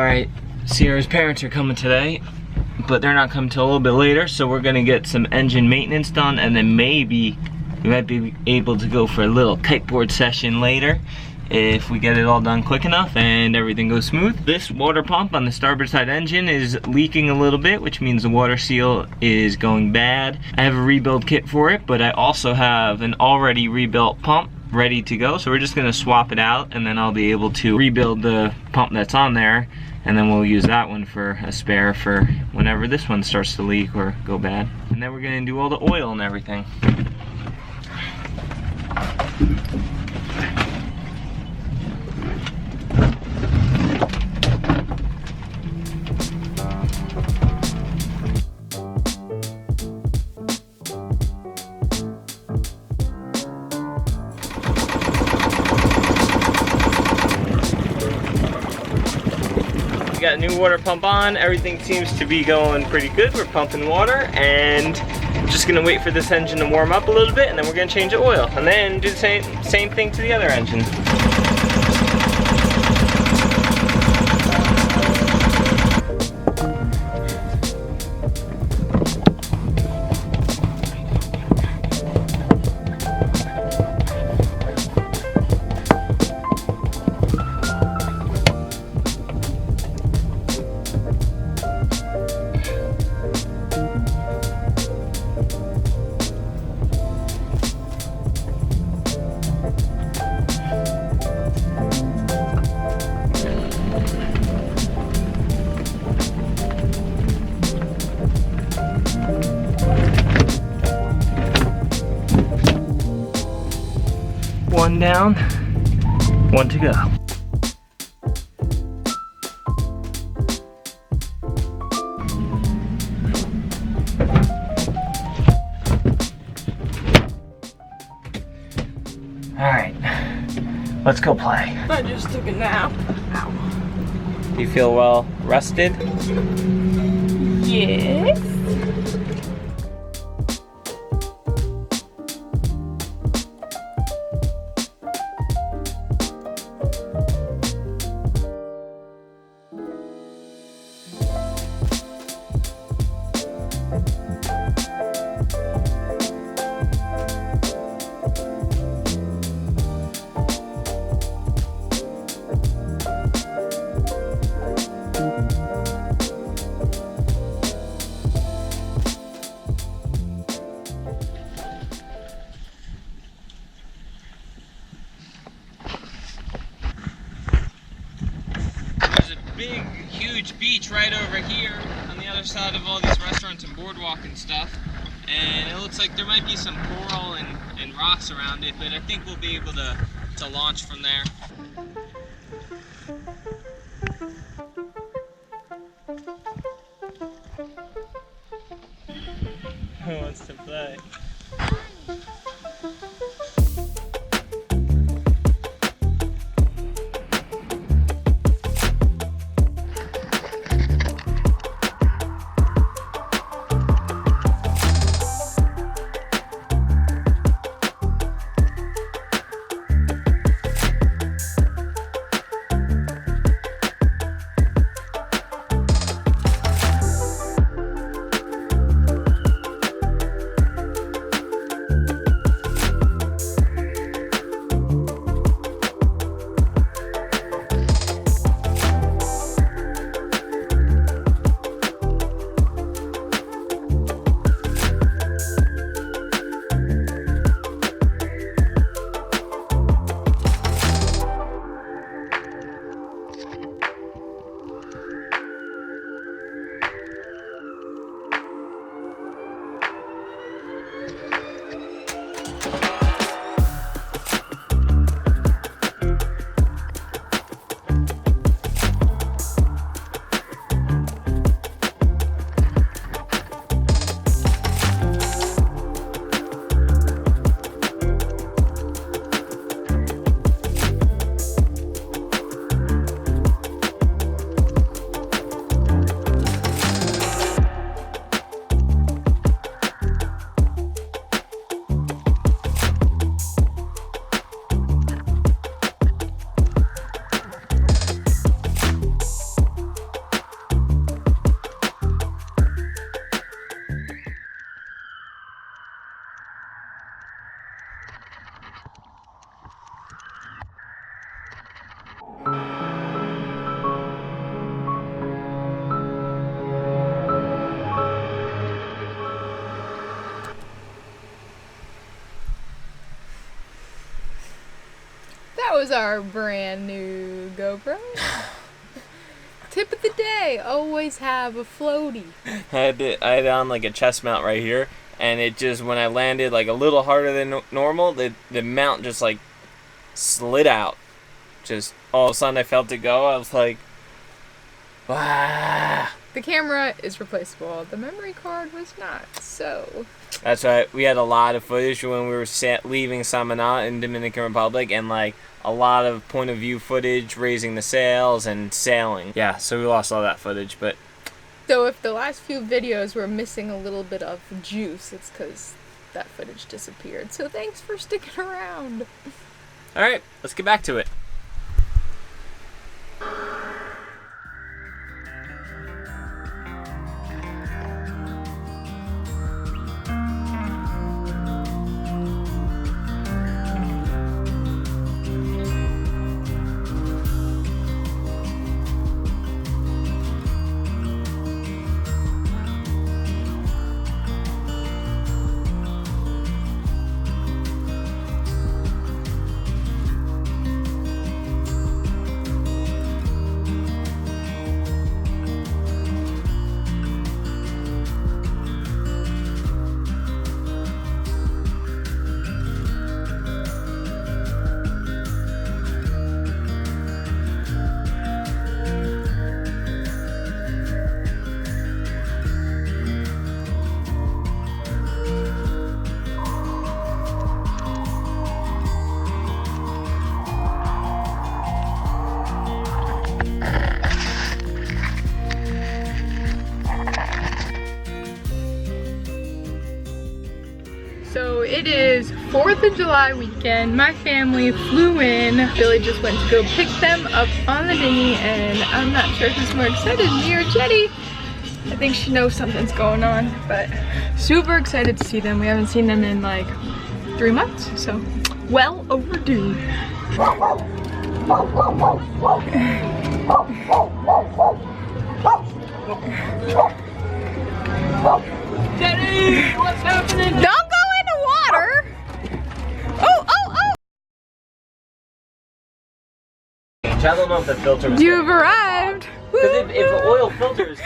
Alright, Sierra's parents are coming today, but they're not coming till a little bit later, so we're gonna get some engine maintenance done, and then maybe we might be able to go for a little kiteboard session later if we get it all done quick enough and everything goes smooth. This water pump on the starboard side engine is leaking a little bit, which means the water seal is going bad. I have a rebuild kit for it, but I also have an already rebuilt pump ready to go, so we're just gonna swap it out, and then I'll be able to rebuild the pump that's on there, and then we'll use that one for a spare for whenever this one starts to leak or go bad. And then we're gonna do all the oil and everything. Got a new water pump on. Everything seems to be going pretty good. We're pumping water, and just gonna wait for this engine to warm up a little bit, and then we're gonna change the oil, and then do the same thing to the other engine. One down, one to go. All right, let's go play. I just took a nap. Ow. Do you feel well rested? Yes. Big, huge beach right over here on the other side of all these restaurants and boardwalk and stuff, and it looks like there might be some coral and rocks around it, but I think we'll be able to launch from there. Who wants to play? shows our brand new GoPro. Tip of the day, always have a floaty. I had it on like a chest mount right here, and it just, when I landed like a little harder than normal, the mount just like slid out. Just all of a sudden I felt it go. I was like, wow. The camera is replaceable. The memory card was not, so. That's right. We had a lot of footage when we were leaving Samaná in Dominican Republic, and like a lot of point of view footage, raising the sails and sailing. Yeah, so we lost all that footage, but. So if the last few videos were missing a little bit of juice, it's because that footage disappeared. So thanks for sticking around. All right, let's get back to it. So it is 4th of July weekend. My family flew in. Billy just went to go pick them up on the dinghy, and I'm not sure who's more excited, me or Jetty. I think she knows something's going on, but super excited to see them. We haven't seen them in like 3 months, so well overdue. Jetty, what's happening? Don't go in the water! Oh, oh, oh! I don't know if the filter was. You've arrived! Because if the oil filter is